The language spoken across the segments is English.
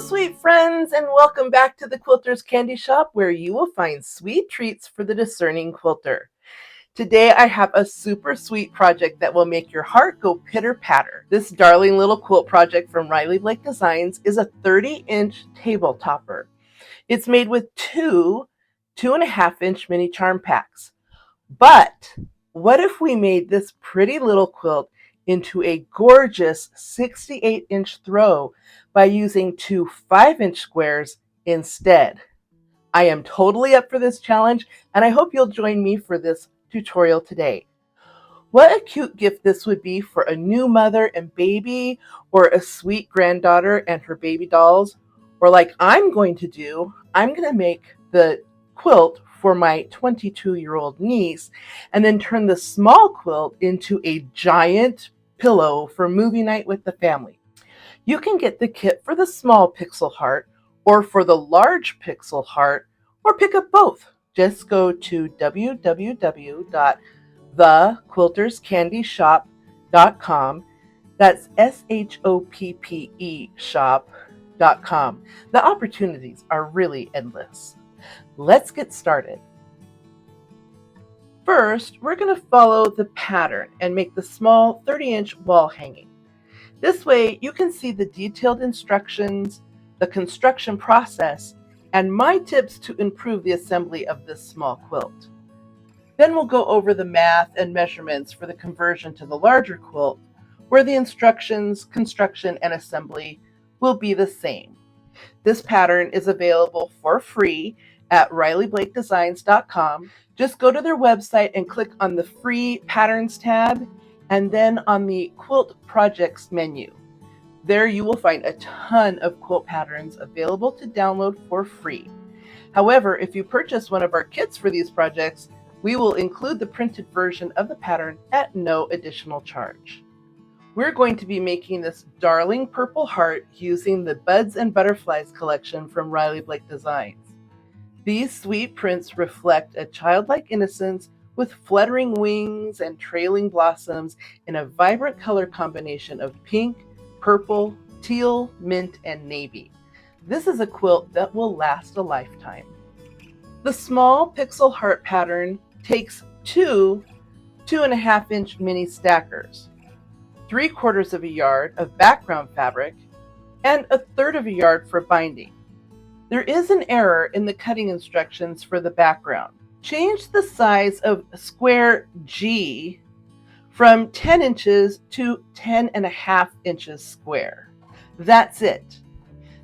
sweet friends, and welcome back to the Quilters Candy Shop, where you will find sweet treats for the discerning quilter. Today I have a super sweet project that will make your heart go pitter-patter. This darling little quilt project from Riley Blake Designs is a 30-inch table topper. It's made with two 2.5-inch mini charm packs. But what if we made this pretty little quilt into a gorgeous 68-inch throw by using two 5-inch squares instead? I am totally up for this challenge, and I hope you'll join me for this tutorial today. What a cute gift this would be for a new mother and baby, or a sweet granddaughter and her baby dolls, or like I'm going to do, I'm going to make the quilt for my 22-year-old niece and then turn the small quilt into a giant pillow for movie night with the family. You can get the kit for the small pixel heart or for the large pixel heart, or pick up both. Just go to www.thequilterscandyshop.com. That's SHOPPE shop.com. The opportunities are really endless. Let's get started. First, we're going to follow the pattern and make the small 30-inch wall hanging. This way you can see the detailed instructions, the construction process, and my tips to improve the assembly of this small quilt. Then we'll go over the math and measurements for the conversion to the larger quilt, where the instructions, construction, and assembly will be the same. This pattern is available for free at RileyBlakeDesigns.com. Just go to their website and click on the free patterns tab, and then on the quilt projects menu. There you will find a ton of quilt patterns available to download for free. However, if you purchase one of our kits for these projects, we will include the printed version of the pattern at no additional charge. We're going to be making this darling purple heart using the Buds and Butterflies collection from Riley Blake Designs. These sweet prints reflect a childlike innocence with fluttering wings and trailing blossoms in a vibrant color combination of pink, purple, teal, mint, and navy. This is a quilt that will last a lifetime. The small pixel heart pattern takes two 2.5-inch mini stackers, 3/4 of a yard of background fabric, and 1/3 of a yard for binding. There is an error in the cutting instructions for the background. Change the size of square G from 10 inches to 10.5 inches square. That's it.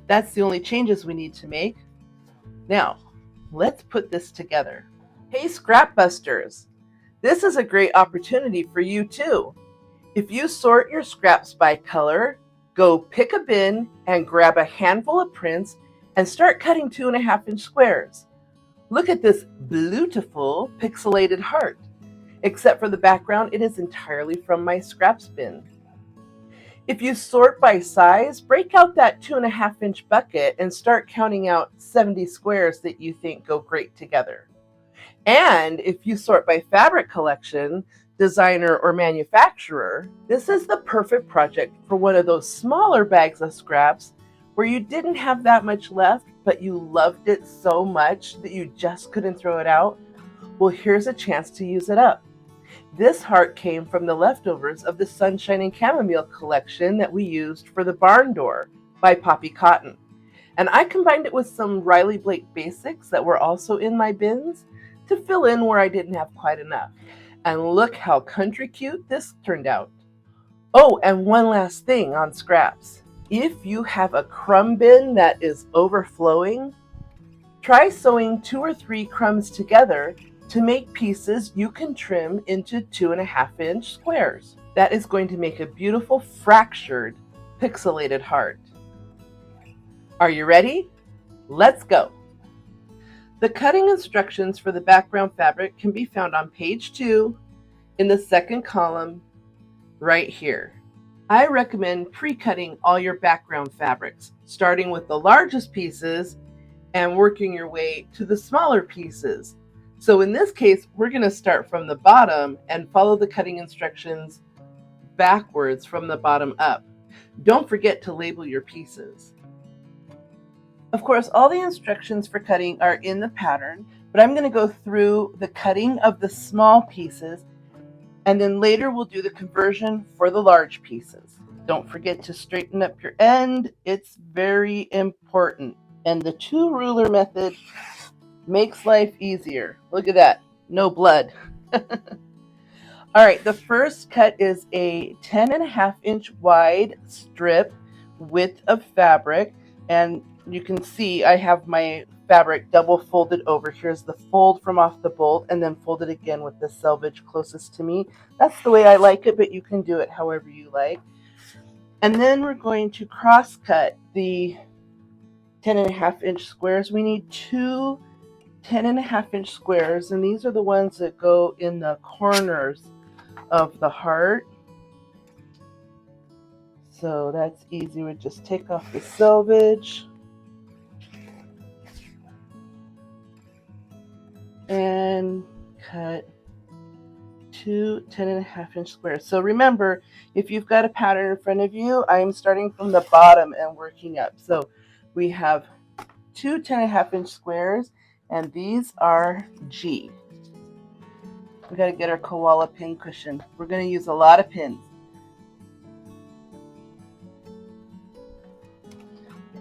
That's the only changes we need to make. Now, let's put this together. Hey, scrap busters! This is a great opportunity for you too. If you sort your scraps by color, go pick a bin and grab a handful of prints and start cutting 2.5-inch squares. Look at this beautiful pixelated heart. Except for the background, it is entirely from my scraps bin. If you sort by size, break out that 2.5-inch bucket and start counting out 70 squares that you think go great together. And if you sort by fabric collection, designer, or manufacturer, this is the perfect project for one of those smaller bags of scraps where you didn't have that much left, but you loved it so much that you just couldn't throw it out. Well, here's a chance to use it up. This heart came from the leftovers of the Sunshine and Chamomile collection that we used for the barn door by Poppy Cotton. And I combined it with some Riley Blake basics that were also in my bins to fill in where I didn't have quite enough. And look how country cute this turned out. Oh, and one last thing on scraps. If you have a crumb bin that is overflowing, try sewing 2 or 3 crumbs together to make pieces you can trim into 2.5-inch squares. That is going to make a beautiful fractured pixelated heart. Are you ready? Let's go! The cutting instructions for the background fabric can be found on page 2 in the second column right here. I recommend pre-cutting all your background fabrics, starting with the largest pieces and working your way to the smaller pieces. So in this case, we're going to start from the bottom and follow the cutting instructions backwards from the bottom up. Don't forget to label your pieces. Of course, all the instructions for cutting are in the pattern, but I'm going to go through the cutting of the small pieces, and then later we'll do the conversion for the large pieces. Don't forget to straighten up your end. It's very important. And the 2-ruler method makes life easier. Look at that. No blood. All right, the first cut is a 10.5-inch wide strip width of fabric, and you can see I have my fabric double folded over. Here's the fold from off the bolt, and then folded again with the selvage closest to me. That's the way I like it, but you can do it however you like. And then we're going to cross cut the 10.5-inch squares. We need 2 10.5-inch squares, and these are the ones that go in the corners of the heart. So that's easy. We just take off the selvage and cut 2 10.5-inch squares. So remember, if you've got a pattern in front of you, I'm starting from the bottom and working up. So we have 2 10.5-inch squares, and these are G. We got to get our koala pin cushion. We're going to use a lot of pins.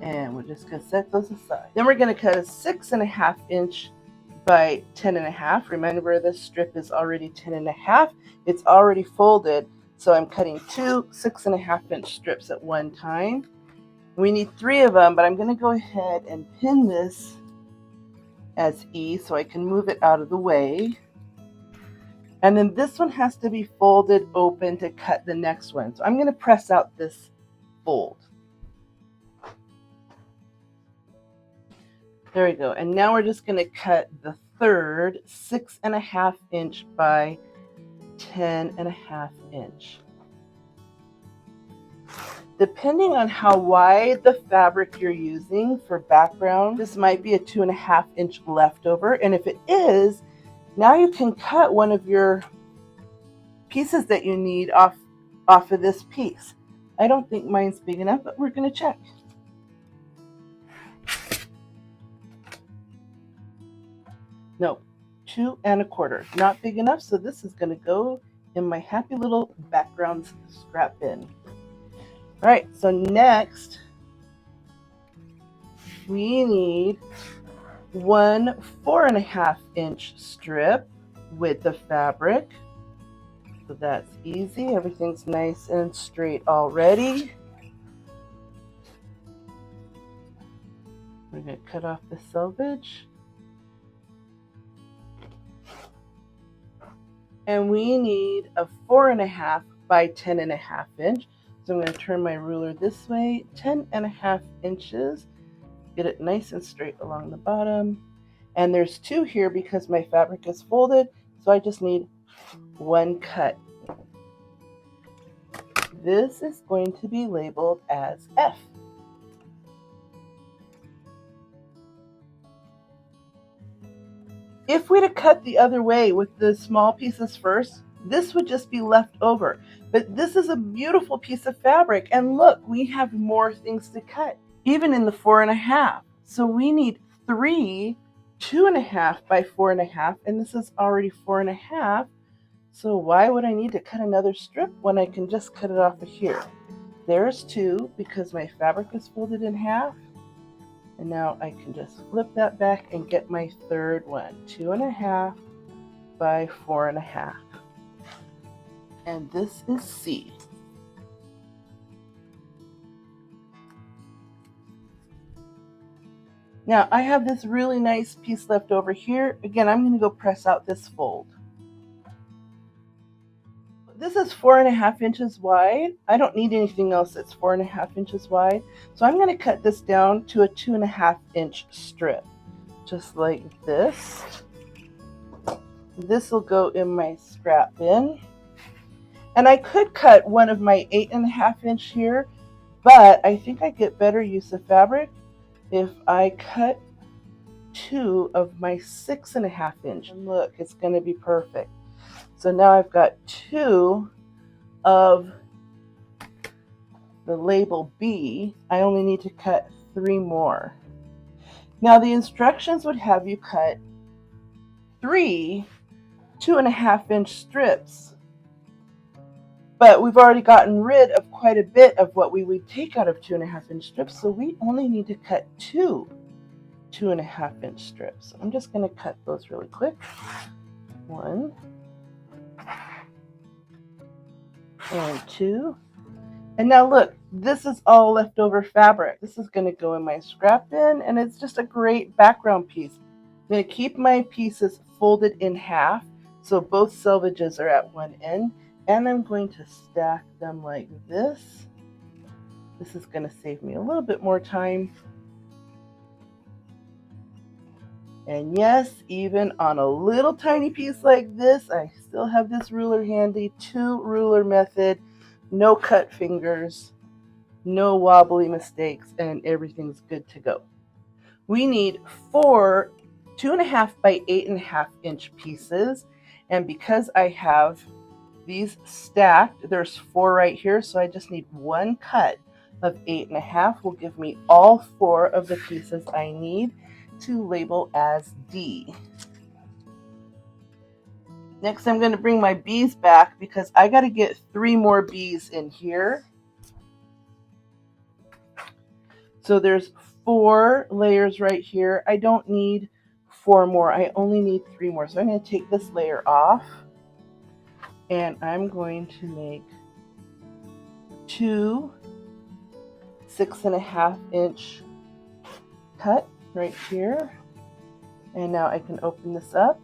And we're just going to set those aside. Then we're going to cut a 6.5-inch by 10.5. Remember, this strip is already 10.5. It's already folded, so I'm cutting 2 6.5-inch strips at one time. We need 3 of them, but I'm going to go ahead and pin this as E so I can move it out of the way. And then this one has to be folded open to cut the next one. So I'm going to press out this fold. There we go. And now we're just going to cut the third 6.5-inch by 10.5-inch. Depending on how wide the fabric you're using for background, this might be a 2.5-inch leftover. And if it is, now you can cut one of your pieces that you need off of this piece. I don't think mine's big enough, but we're going to check. No, 2 1/4. Not big enough, so this is going to go in my happy little background scrap bin. All right, so next we need 1 4.5-inch strip with the fabric. So that's easy. Everything's nice and straight already. We're going to cut off the selvage. And we need a 4.5 by 10.5-inch. So I'm going to turn my ruler this way, 10.5 inches. Get it nice and straight along the bottom. And there's 2 here because my fabric is folded, so I just need 1 cut. This is going to be labeled as F. If we'd have cut the other way with the small pieces first, this would just be left over. But this is a beautiful piece of fabric, and look, we have more things to cut, even in the 4.5. So we need 3 2.5 by 4.5, and this is already 4.5. So why would I need to cut another strip when I can just cut it off of here? There's 2 because my fabric is folded in half. And now I can just flip that back and get my third one, 2.5 by 4.5. And this is C. Now I have this really nice piece left over here. Again, I'm going to go press out this fold. This is 4.5 inches wide. I don't need anything else that's 4.5 inches wide. So I'm going to cut this down to a 2.5-inch strip, just like this. This will go in my scrap bin. And I could cut one of my 8.5-inch here, but I think I get better use of fabric if I cut 2 of my 6.5-inch. And look, it's going to be perfect. So now I've got 2 of the label B. I only need to cut 3 more. Now the instructions would have you cut 3 2.5-inch strips, but we've already gotten rid of quite a bit of what we would take out of 2.5-inch strips, so we only need to cut 2 2.5-inch strips. I'm just going to cut those really quick. 1 and 2. And now look, this is all leftover fabric. This is going to go in my scrap bin, and it's just a great background piece. I'm going to keep my pieces folded in half so both selvages are at one end, and I'm going to stack them like this. This is going to save me a little bit more time. And yes, even on a little tiny piece like this, I still have this ruler handy. 2 ruler method, no cut fingers, no wobbly mistakes, and everything's good to go. We need 4 2.5 by 8.5-inch pieces, and because I have these stacked, there's 4 right here, so I just need 1 cut of 8.5 will give me all 4 of the pieces I need to label as D. Next, I'm going to bring my bees back because I got to get 3 more bees in here. So there's 4 layers right here. I don't need 4 more. I only need 3 more. So I'm going to take this layer off, and I'm going to make 2 6.5-inch cut right here. And now I can open this up.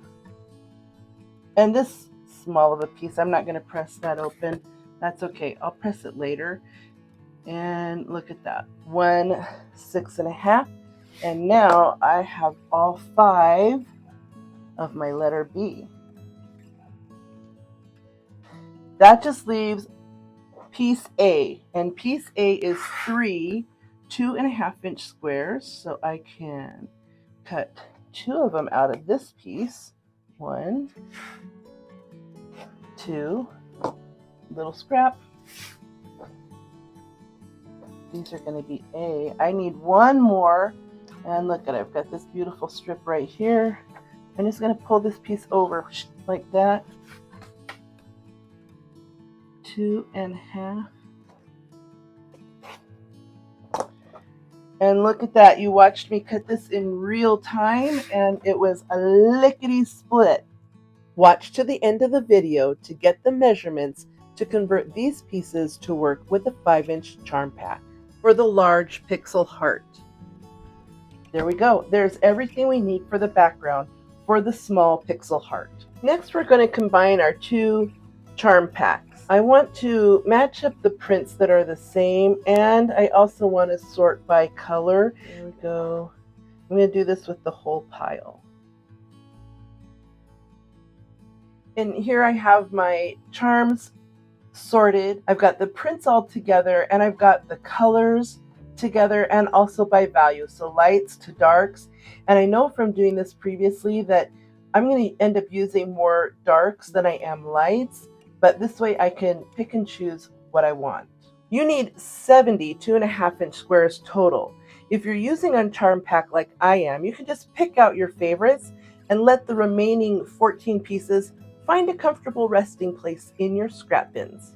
And this small of a piece, I'm not going to press that open. That's okay. I'll press it later. And look at that. 1 6.5. And now I have all 5 of my letter B. That just leaves piece A. And piece A is 3 2.5-inch squares. So I can cut 2 of them out of this piece. 1, 2, little scrap. These are going to be A. I need 1 more, and look at it. I've got this beautiful strip right here. I'm just going to pull this piece over like that. 2.5. And look at that. You watched me cut this in real time, and it was a lickety split. Watch to the end of the video to get the measurements to convert these pieces to work with a 5-inch charm pack for the large pixel heart. There we go. There's everything we need for the background for the small pixel heart. Next, we're going to combine our 2 charm packs. I want to match up the prints that are the same, and I also want to sort by color. There we go. I'm going to do this with the whole pile. And here I have my charms sorted. I've got the prints all together, and I've got the colors together, and also by value, so lights to darks. And I know from doing this previously that I'm going to end up using more darks than I am lights, but this way I can pick and choose what I want. You need 70 2.5-inch squares total. If you're using a charm pack like I am, you can just pick out your favorites and let the remaining 14 pieces find a comfortable resting place in your scrap bins.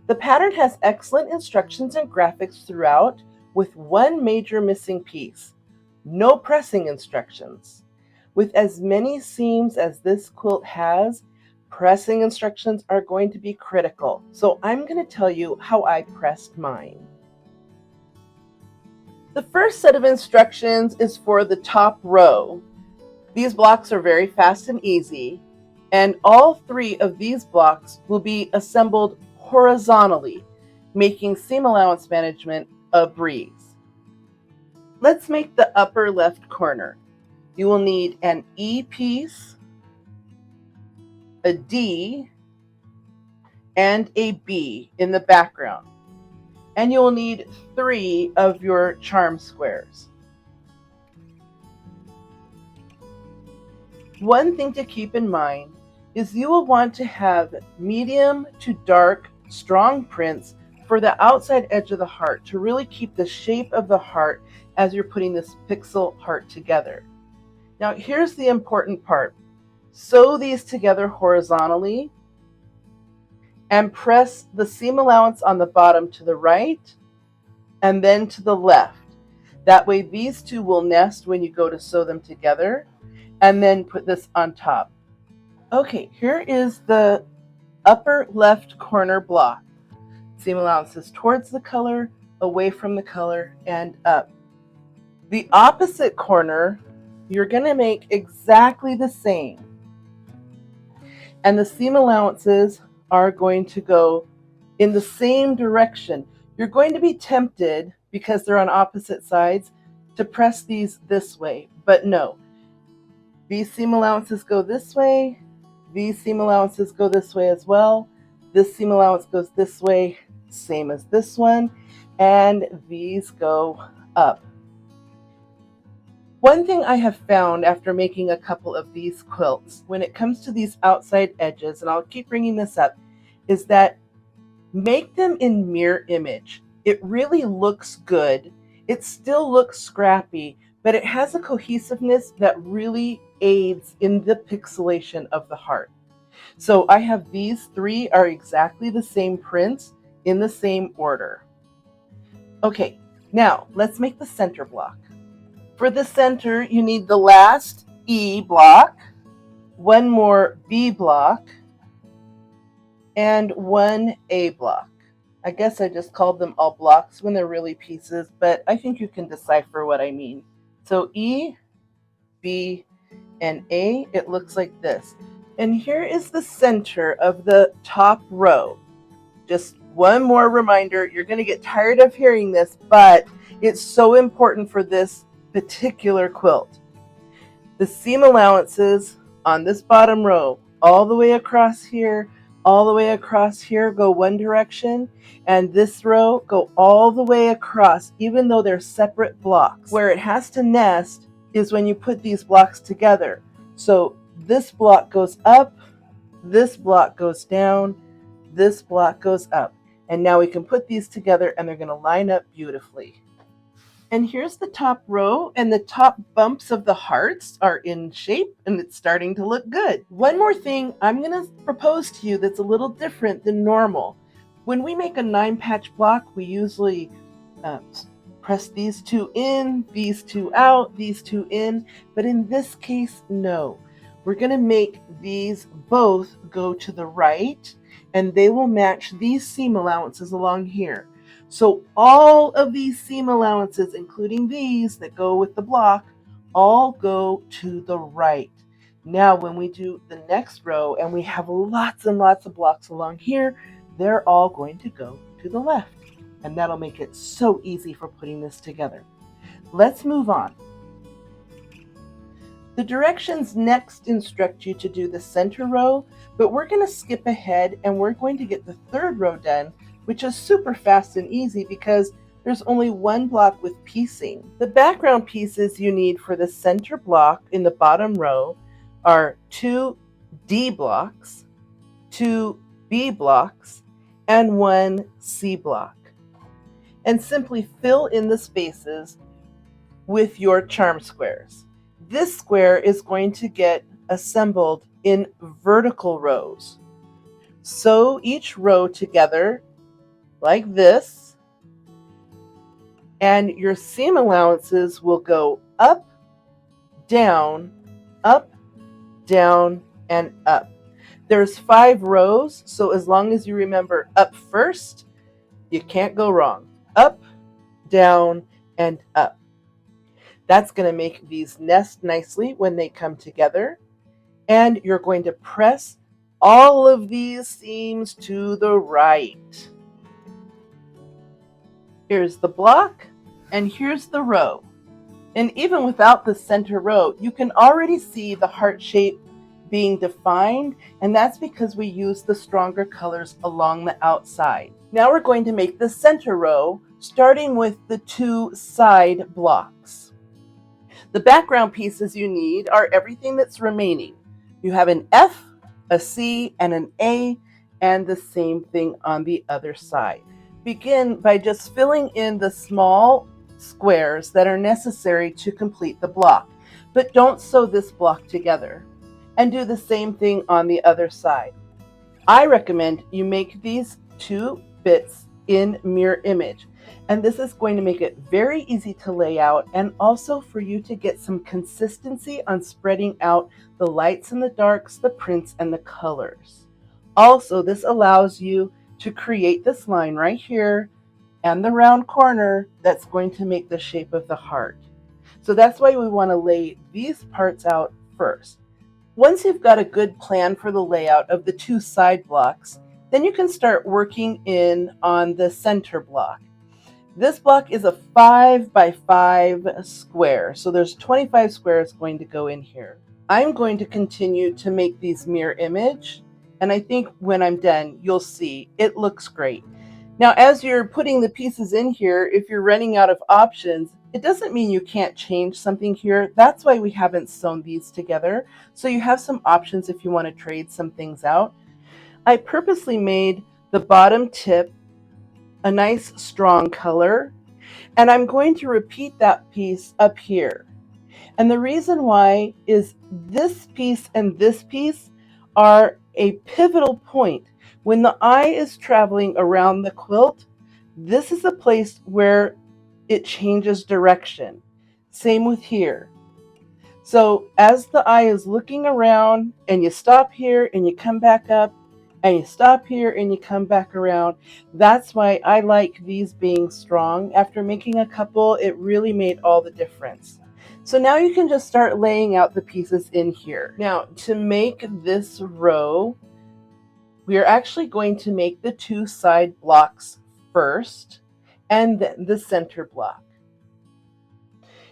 The pattern has excellent instructions and graphics throughout, with 1 major missing piece: no pressing instructions. With as many seams as this quilt has, pressing instructions are going to be critical. So I'm going to tell you how I pressed mine. The first set of instructions is for the top row. These blocks are very fast and easy, and all 3 of these blocks will be assembled horizontally, making seam allowance management a breeze. Let's make the upper left corner. You will need an E piece, a D, and a B in the background. And you will need 3 of your charm squares. One thing to keep in mind is you will want to have medium to dark strong prints for the outside edge of the heart to really keep the shape of the heart as you're putting this pixel heart together. Now here's the important part. Sew these together horizontally and press the seam allowance on the bottom to the right and then to the left. That way these two will nest when you go to sew them together, and then put this on top. Okay, here is the upper left corner block. Seam allowances towards the color, away from the color, and up. The opposite corner, you're going to make exactly the same. And the seam allowances are going to go in the same direction. You're going to be tempted, because they're on opposite sides, to press these this way, but no. These seam allowances go this way, these seam allowances go this way as well, this seam allowance goes this way, same as this one, and these go up. One thing I have found after making a couple of these quilts, when it comes to these outside edges, and I'll keep bringing this up, is that make them in mirror image. It really looks good. It still looks scrappy, but it has a cohesiveness that really aids in the pixelation of the heart. So I have these three are exactly the same prints in the same order. Okay, now let's make the center block. For the center, you need the last E block, one more B block, and one A block. I guess I just called them all blocks when they're really pieces, but I think you can decipher what I mean. So E, B, and A, it looks like this. And here is the center of the top row. Just one more reminder, you're going to get tired of hearing this, but it's so important for this particular quilt. The seam allowances on this bottom row, all the way across here, all the way across here, go one direction, and this row go all the way across, even though they're separate blocks. Where it has to nest is when you put these blocks together. So this block goes up, this block goes down, this block goes up. And now we can put these together and they're going to line up beautifully. And here's the top row, and the top bumps of the hearts are in shape and it's starting to look good. One more thing I'm going to propose to you that's a little different than normal. When we make a 9-patch block, we usually press these two in, these two out, these two in, but in this case, no. We're going to make these both go to the right, and they will match these seam allowances along here. So all of these seam allowances, including these that go with the block, all go to the right. Now when we do the next row and we have lots and lots of blocks along here, they're all going to go to the left. And that'll make it so easy for putting this together. Let's move on. The directions next instruct you to do the center row, but we're going to skip ahead and we're going to get the third row done, which is super fast and easy because there's only one block with piecing. The background pieces you need for the center block in the bottom row are 2 D blocks, 2 B blocks, and 1 C block. And simply fill in the spaces with your charm squares. This square is going to get assembled in vertical rows. Sew each row together like this, and your seam allowances will go up, down, and up. There's 5 rows, so as long as you remember up first, you can't go wrong. Up, down, and up. That's going to make these nest nicely when they come together, and you're going to press all of these seams to the right. Here's the block, and here's the row. And even without the center row, you can already see the heart shape being defined, and that's because we use the stronger colors along the outside. Now we're going to make the center row, starting with the 2 side blocks. The background pieces you need are everything that's remaining. You have an F, a C, and an A, and the same thing on the other side. begin by just filling in the small squares that are necessary to complete the block, but don't sew this block together. And do the same thing on the other side. I recommend you make these 2 bits in mirror image, and this is going to make it very easy to lay out and also for you to get some consistency on spreading out the lights and the darks, the prints and the colors. Also, this allows you to create this line right here and the round corner that's going to make the shape of the heart. So that's why we want to lay these parts out first. Once you've got a good plan for the layout of the 2 side blocks, then you can start working in on the center block. This block is a 5 by 5 square, so there's 25 squares going to go in here. I'm going to continue to make these mirror image, and I think when I'm done, you'll see it looks great. Now, as you're putting the pieces in here, if you're running out of options, it doesn't mean you can't change something here. That's why we haven't sewn these together. So you have some options if you want to trade some things out. I purposely made the bottom tip a nice strong color, and I'm going to repeat that piece up here. And the reason why is this piece and this piece are a pivotal point. When the eye is traveling around the quilt, this is a place where it changes direction. Same with here. So as the eye is looking around and you stop here and you come back up and you stop here and you come back around, that's why I like these being strong. After making a couple, it really made all the difference. So now you can just start laying out the pieces in here. Now, to make this row, we are actually going to make the 2 side blocks first and then the center block.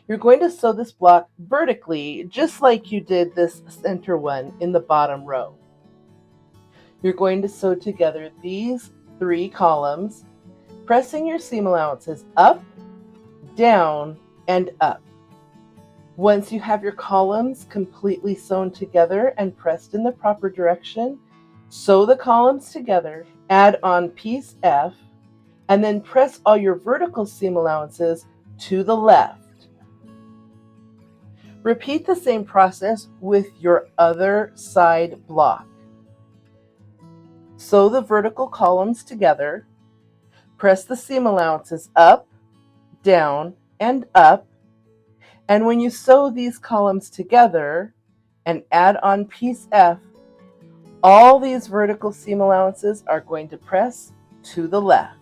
You're going to sew this block vertically, just like you did this center one in the bottom row. You're going to sew together these 3 columns, pressing your seam allowances up, down, and up. Once you have your columns completely sewn together and pressed in the proper direction, sew the columns together, add on piece F, and then press all your vertical seam allowances to the left. Repeat the same process with your other side block. Sew the vertical columns together, press the seam allowances up, down, and up, and when you sew these columns together and add on piece F, all these vertical seam allowances are going to press to the left.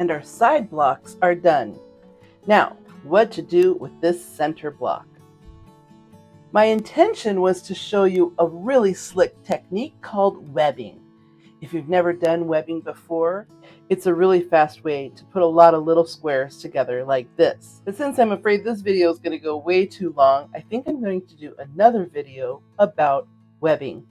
And our side blocks are done. Now, what to do with this center block? My intention was to show you a really slick technique called webbing. If you've never done webbing before, it's a really fast way to put a lot of little squares together like this. But since I'm afraid this video is going to go way too long, I think I'm going to do another video about webbing.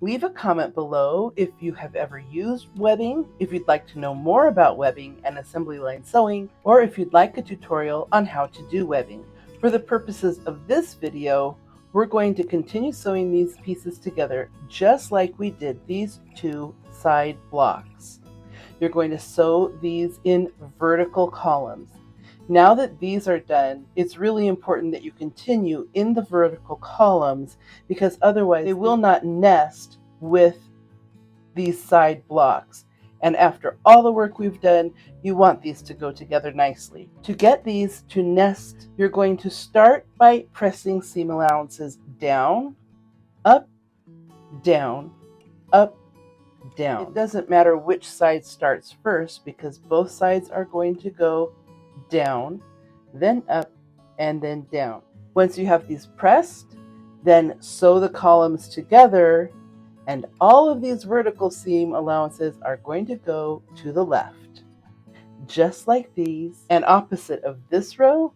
Leave a comment below if you have ever used webbing, if you'd like to know more about webbing and assembly line sewing, or if you'd like a tutorial on how to do webbing. For the purposes of this video, we're going to continue sewing these pieces together just like we did these 2 side blocks. You're going to sew these in vertical columns. Now that these are done, it's really important that you continue in the vertical columns because otherwise they will not nest with these side blocks. And after all the work we've done, you want these to go together nicely. To get these to nest, you're going to start by pressing seam allowances down, up, down, up, down. It doesn't matter which side starts first because both sides are going to go down, then up, and then down. Once you have these pressed, then sew the columns together, and all of these vertical seam allowances are going to go to the left, just like these, and opposite of this row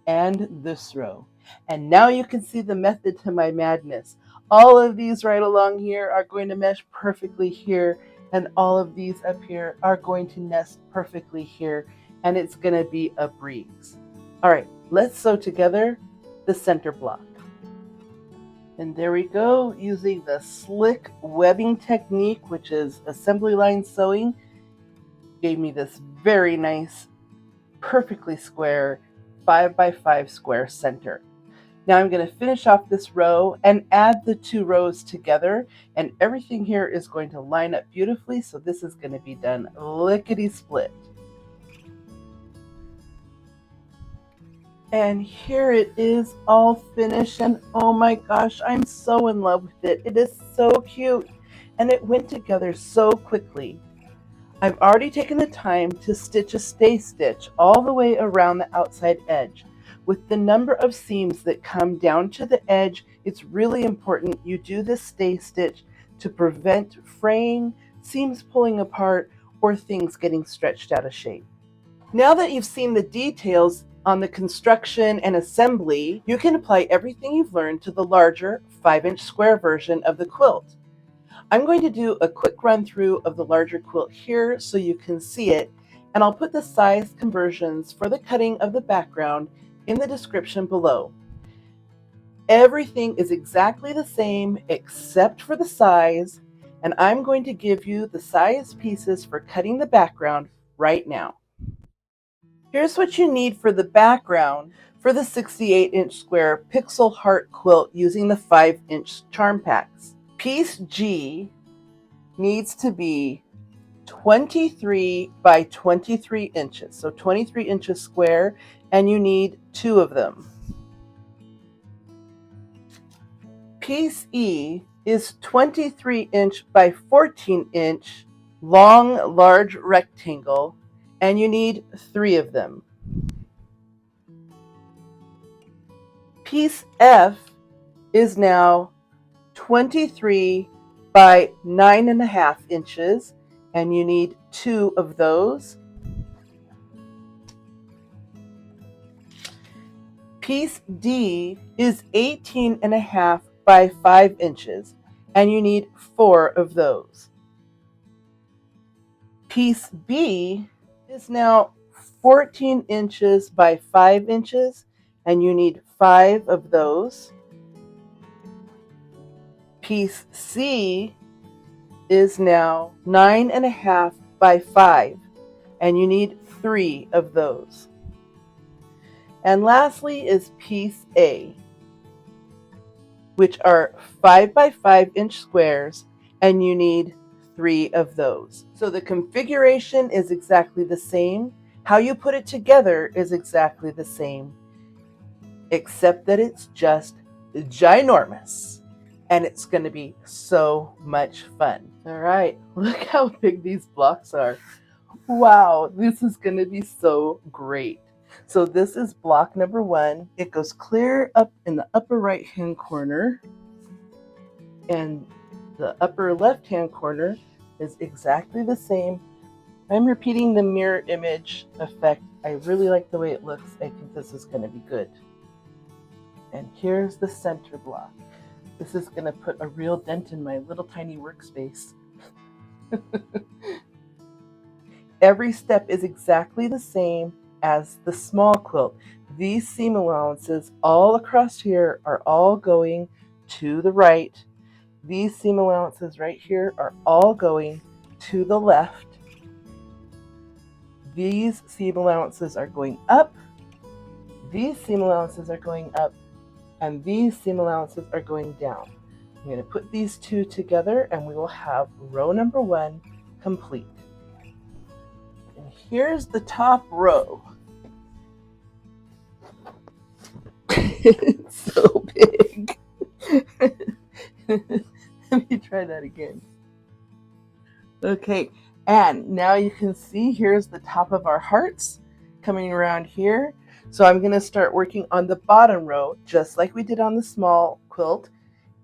and this row. And now you can see the method to my madness. All of these right along here are going to mesh perfectly here, and all of these up here are going to nest perfectly here, and it's going to be a breeze. All right, let's sew together the center block. And there we go, using the slick webbing technique, which is assembly line sewing. gave me this very nice, perfectly square 5 by 5 square center. Now I'm going to finish off this row and add the 2 rows together, and everything here is going to line up beautifully, so this is going to be done lickety-split. And here it is all finished, and oh my gosh, I'm so in love with it. It is so cute, and it went together so quickly. I've already taken the time to stitch a stay stitch all the way around the outside edge. With the number of seams that come down to the edge, it's really important you do this stay stitch to prevent fraying, seams pulling apart, or things getting stretched out of shape. Now that you've seen the details on the construction and assembly, you can apply everything you've learned to the larger 5-inch square version of the quilt. I'm going to do a quick run through of the larger quilt here so you can see it, and I'll put the size conversions for the cutting of the background in the description below. Everything is exactly the same except for the size, and I'm going to give you the size pieces for cutting the background right now. Here's what you need for the background for the 68-inch square PIXEL HEART quilt using the 5-inch charm packs. Piece G needs to be 23 by 23 inches, so 23 inches square, and you need 2 of them. Piece E is 23-inch by 14-inch long, large rectangle, and you need 3 of them. Piece F is now 23 by 9.5 inches, and you need 2 of those. Piece D is 18.5 by 5 inches, and you need 4 of those. Piece B is now 14 inches by 5 inches, and you need 5 of those. Piece C is now 9.5 by 5, and you need 3 of those. And lastly is piece A, which are 5 by 5 inch squares, and you need 3 of those. So the configuration is exactly the same. How you put it together is exactly the same, except that it's just ginormous. And it's going to be so much fun. All right, look how big these blocks are. Wow, this is going to be so great. So this is block number 1. It goes clear up in the upper right hand corner, and the upper left hand corner is exactly the same. I'm repeating the mirror image effect. I really like the way it looks. I think this is going to be good. And here's the center block. This is going to put a real dent in my little tiny workspace. Every step is exactly the same as the small quilt. These seam allowances all across here are all going to the right. These seam allowances right here are all going to the left. These seam allowances are going up. These seam allowances are going up. And these seam allowances are going down. I'm going to put these 2 together, and we will have row number 1 complete. And here's the top row. It's so big. Let me try that again. Okay, and now you can see here's the top of our hearts coming around here. So I'm going to start working on the bottom row just like we did on the small quilt,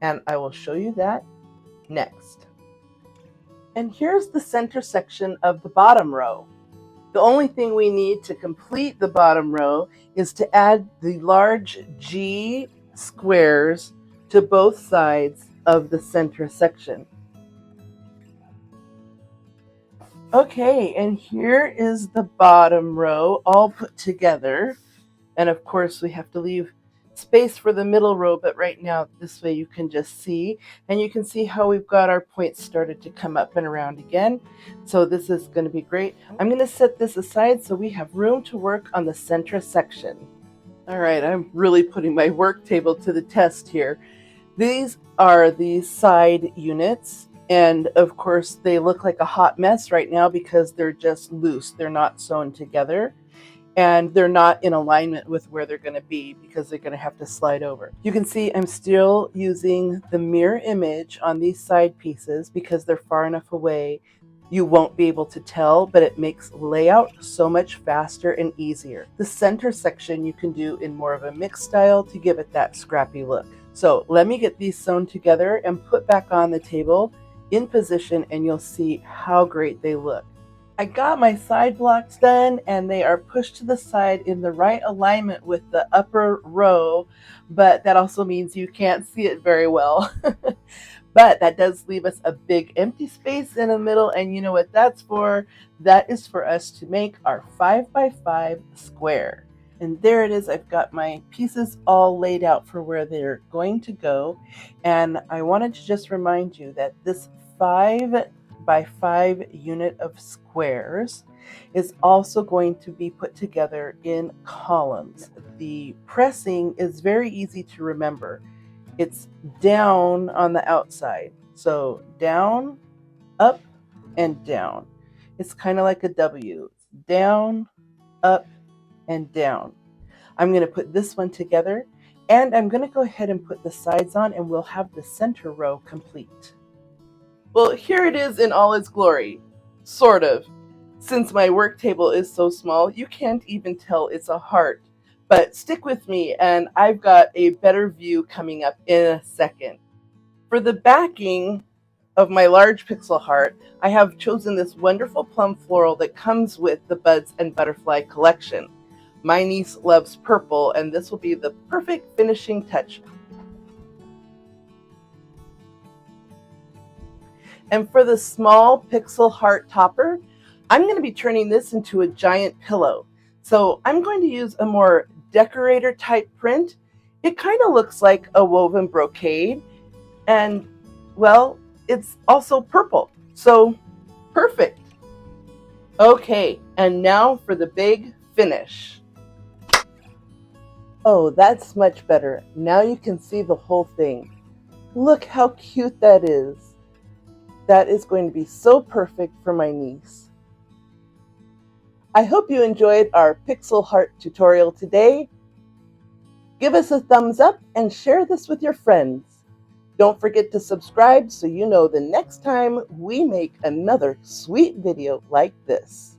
and I will show you that next. And here's the center section of the bottom row. The only thing we need to complete the bottom row is to add the large G squares to both sides of the center section. Okay, and here is the bottom row all put together. And of course, we have to leave space for the middle row, but right now this way you can just see, and you can see how we've got our points started to come up and around again. So this is going to be great. I'm going to set this aside so we have room to work on the center section. All right, I'm really putting my work table to the test here. These are the side units, and of course they look like a hot mess right now because they're just loose. They're not sewn together, and they're not in alignment with where they're going to be because they're going to have to slide over. You can see I'm still using the mirror image on these side pieces because they're far enough away you won't be able to tell, but it makes layout so much faster and easier. The center section you can do in more of a mixed style to give it that scrappy look. So let me get these sewn together and put back on the table in position, and you'll see how great they look. I got my side blocks done, and they are pushed to the side in the right alignment with the upper row, but that also means you can't see it very well. But that does leave us a big empty space in the middle, and you know what that's for? That is for us to make our 5x5 square. And there it is. I've got my pieces all laid out for where they're going to go, and I wanted to just remind you that this 5x5 unit of squares is also going to be put together in columns. The pressing is very easy to remember. It's down on the outside. So down, up, and down. It's kind of like a W. Down, up, and down. I'm going to put this one together, and I'm going to go ahead and put the sides on, and we'll have the center row complete. Well, here it is in all its glory. Sort of. Since my work table is so small, you can't even tell it's a heart. But stick with me, and I've got a better view coming up in a second. For the backing of my large pixel heart, I have chosen this wonderful plum floral that comes with the Buds and Butterfly collection. My niece loves purple, and this will be the perfect finishing touch. And for the small pixel heart topper, I'm going to be turning this into a giant pillow. So I'm going to use a more decorator type print. It kind of looks like a woven brocade, and well, it's also purple, so perfect. Okay, and now for the big finish. Oh, that's much better. Now you can see the whole thing. Look how cute that is. That is going to be so perfect for my niece. I hope you enjoyed our Pixel Heart tutorial today. Give us a thumbs up and share this with your friends. Don't forget to subscribe so you know the next time we make another sweet video like this.